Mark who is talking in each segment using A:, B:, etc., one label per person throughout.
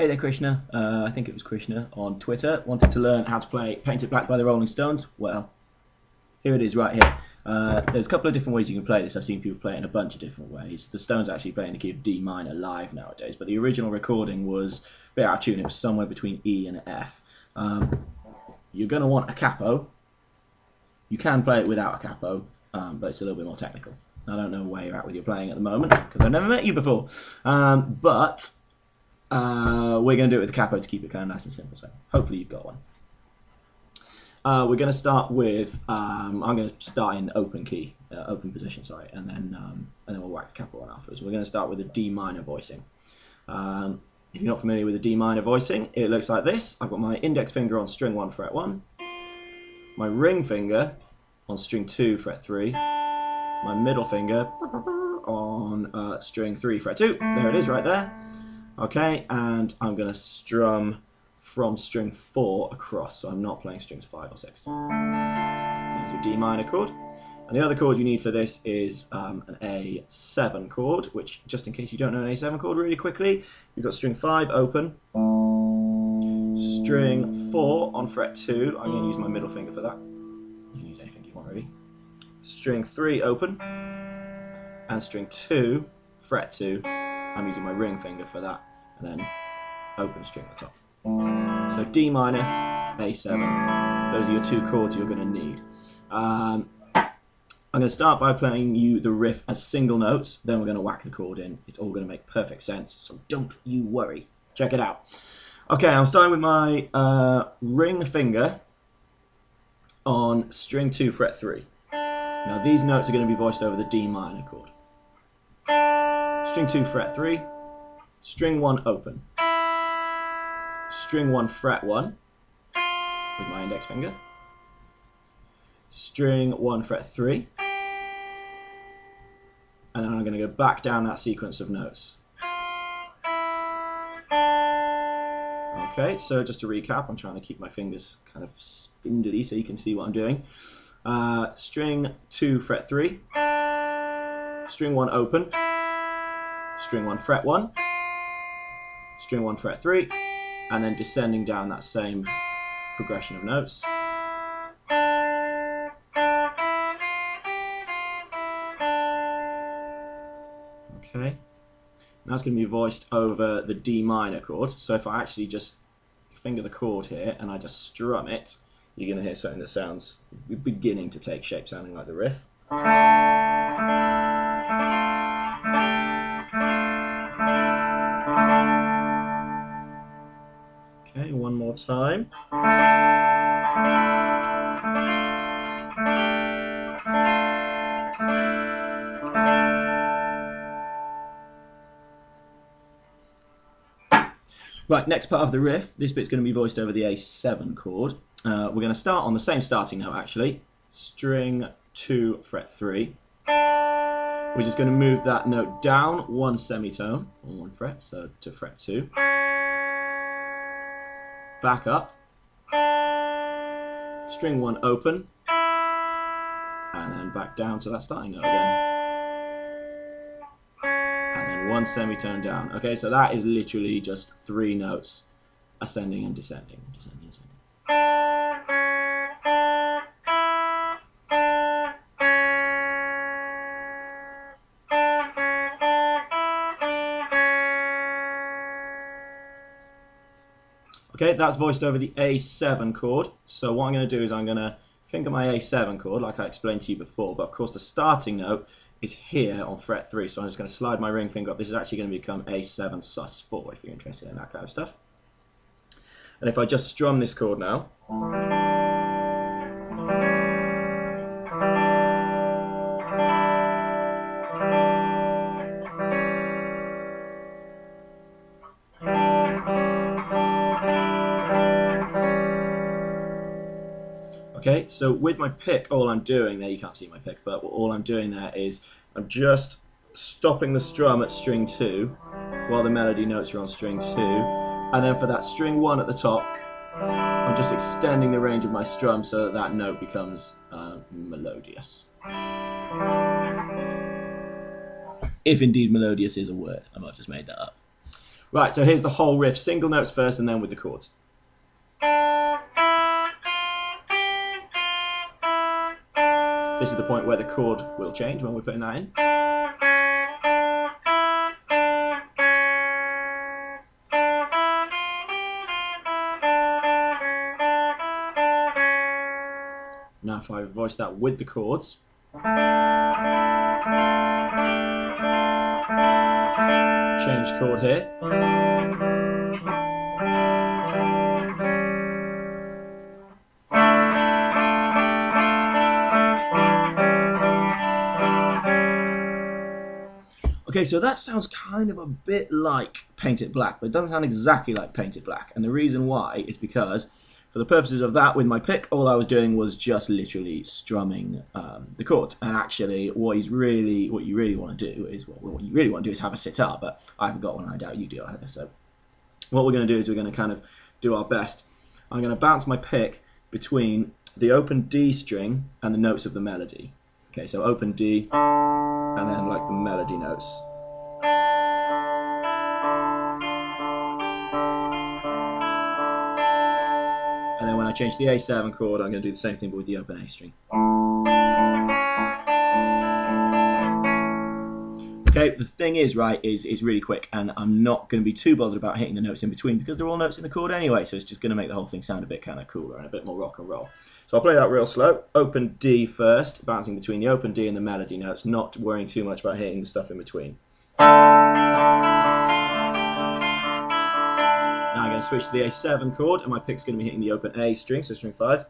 A: Hey there, Krishna. I think it was Krishna on Twitter. Wanted to learn how to play Painted Black by the Rolling Stones. Well, here it is right here. There's a couple of different ways you can play this. I've seen people play it in a bunch of different ways. The Stones actually play in the key of D minor live nowadays, but the original recording was a bit out of tune. It was somewhere between E and F. You're going to want a capo. You can play it without a capo, but it's a little bit more technical. I don't know where you're at with your playing at the moment, because I've never met you before. But we're going to do it with the capo to keep it kind of nice and simple, so hopefully you've got one. We're going to start with, I'm going to start in open key, open position, sorry, and then we'll whack the capo on afterwards. We're going to start with a D minor voicing. If you're not familiar with a D minor voicing, it looks like this. I've got my index finger on string 1, fret 1, my ring finger on string 2, fret 3, my middle finger on string 3, fret 2. There it is right there. Okay, and I'm going to strum from string 4 across, so I'm not playing strings 5 or 6. There's your D minor chord. And the other chord you need for this is an A7 chord, which, just in case you don't know an A7 chord really quickly, you've got string 5 open, string 4 on fret 2, I'm going to use my middle finger for that. You can use anything you want really. String 3 open, and string 2, fret 2, I'm using my ring finger for that, and then open string at the top. So D minor, A7, those are your two chords you're going to need. I'm going to start by playing you the riff as single notes, then we're going to whack the chord in. It's all going to make perfect sense, so don't you worry. Check it out. Okay, I'm starting with my ring finger on string 2, fret 3. Now these notes are going to be voiced over the D minor chord. String 2, fret 3, string 1 open, string 1, fret 1 with my index finger, string 1, fret 3, and then I'm going to go back down that sequence of notes. Okay, so just to recap, I'm trying to keep my fingers kind of spindly so you can see what I'm doing. String 2, fret 3, string 1 open, string 1, fret 1, string 1, fret 3, and then descending down that same progression of notes. Okay, now it's going to be voiced over the D minor chord, so if I actually just finger the chord here and I just strum it, you're going to hear something that sounds beginning to take shape, sounding like the riff. Okay, one more time. Right, next part of the riff, this bit's going to be voiced over the A7 chord. We're going to start on the same starting note actually, string 2, fret 3. We're just going to move that note down one semitone, on one fret, so to fret 2. Back up, string 1 open, and then back down to that starting note again. And then one semitone down. Okay, so that is literally just 3 notes, ascending and descending, descending, descending. Okay, that's voiced over the A7 chord. So what I'm going to do is I'm going to finger my A7 chord, like I explained to you before, but of course the starting note is here on fret 3, so I'm just going to slide my ring finger up. This is actually going to become A7 sus4 if you're interested in that kind of stuff. And if I just strum this chord now, okay, so with my pick, all I'm doing there, you can't see my pick, but all I'm doing there is I'm just stopping the strum at string 2 while the melody notes are on string 2, and then for that string 1 at the top, I'm just extending the range of my strum so that that note becomes melodious. If indeed melodious is a word, I might have just made that up. Right, so here's the whole riff, single notes first and then with the chords. This is the point where the chord will change when we're putting that in. Now if I voice that with the chords. Change chord here. Okay, so that sounds kind of a bit like Paint It Black, but it doesn't sound exactly like Paint It Black. And the reason why is because, for the purposes of that with my pick, all I was doing was just literally strumming the chords. And actually, what you really want to do is have a sitar, but I haven't got one, and I doubt you do either. So what we're going to do is we're going to kind of do our best. I'm going to bounce my pick between the open D string and the notes of the melody. Okay, so open D, and then like the melody notes. And then when I change the A7 chord, I'm going to do the same thing but with the open A string. Okay, the thing is, right, is really quick, and I'm not going to be too bothered about hitting the notes in between because they're all notes in the chord anyway, so it's just going to make the whole thing sound a bit kind of cooler and a bit more rock and roll. So I'll play that real slow. Open D first, bouncing between the open D and the melody notes, not worrying too much about hitting the stuff in between. Now I'm going to switch to the A7 chord, and my pick's going to be hitting the open A string, so string 5.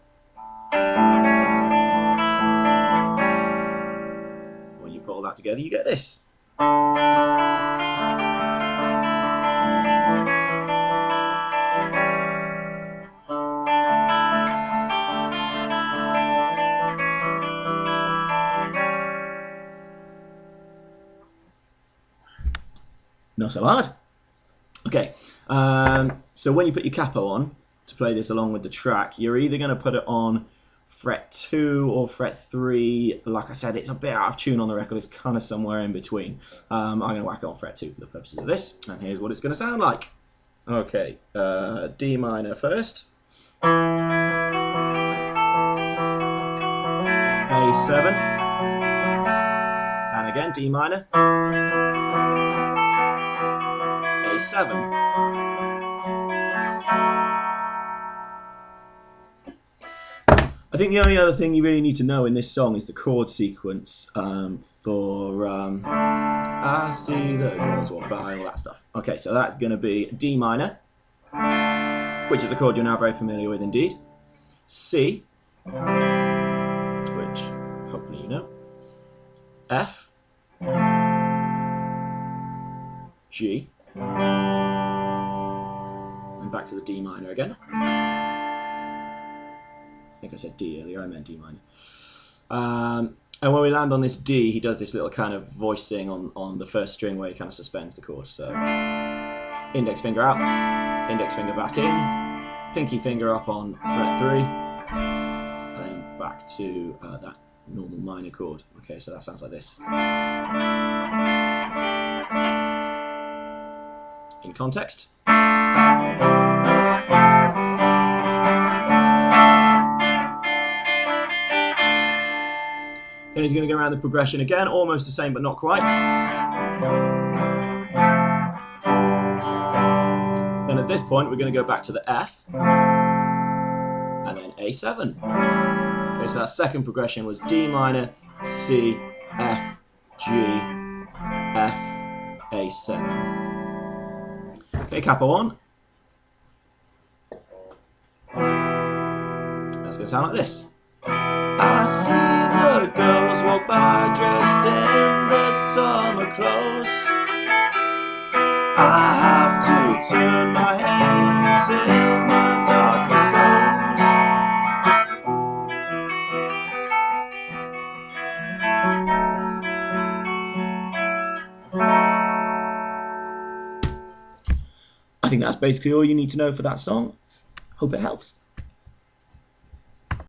A: When you put all that together, you get this. Not so hard. Okay, so when you put your capo on to play this along with the track, you're either going to put it on fret 2 or fret 3. Like I said, it's a bit out of tune on the record. It's kind of somewhere in between. I'm going to whack it on fret 2 for the purposes of this, and here's what it's going to sound like. Okay, D minor first. A7. And again, D minor. A7. I think the only other thing you really need to know in this song is the chord sequence for I see the girls walk by, all that stuff. Okay, so that's going to be D minor, which is a chord you're now very familiar with indeed. C, which hopefully you know. F, G, and back to the D minor again. I think I said D earlier, I meant D minor. And when we land on this D, he does this little kind of voicing on the first string where he kind of suspends the chord. So index finger out, index finger back in, pinky finger up on fret 3, and then back to that normal minor chord. Okay, so that sounds like this. In context. Then he's going to go around the progression again, almost the same but not quite. Then at this point we're going to go back to the F, and then A7. Okay, so that second progression was D minor, C, F, G, F, A7. Okay, capo on. That's going to sound like this. I see the girls walk by dressed in their summer clothes. I have to turn my head until the darkness goes. I think that's basically all you need to know for that song. Hope it helps.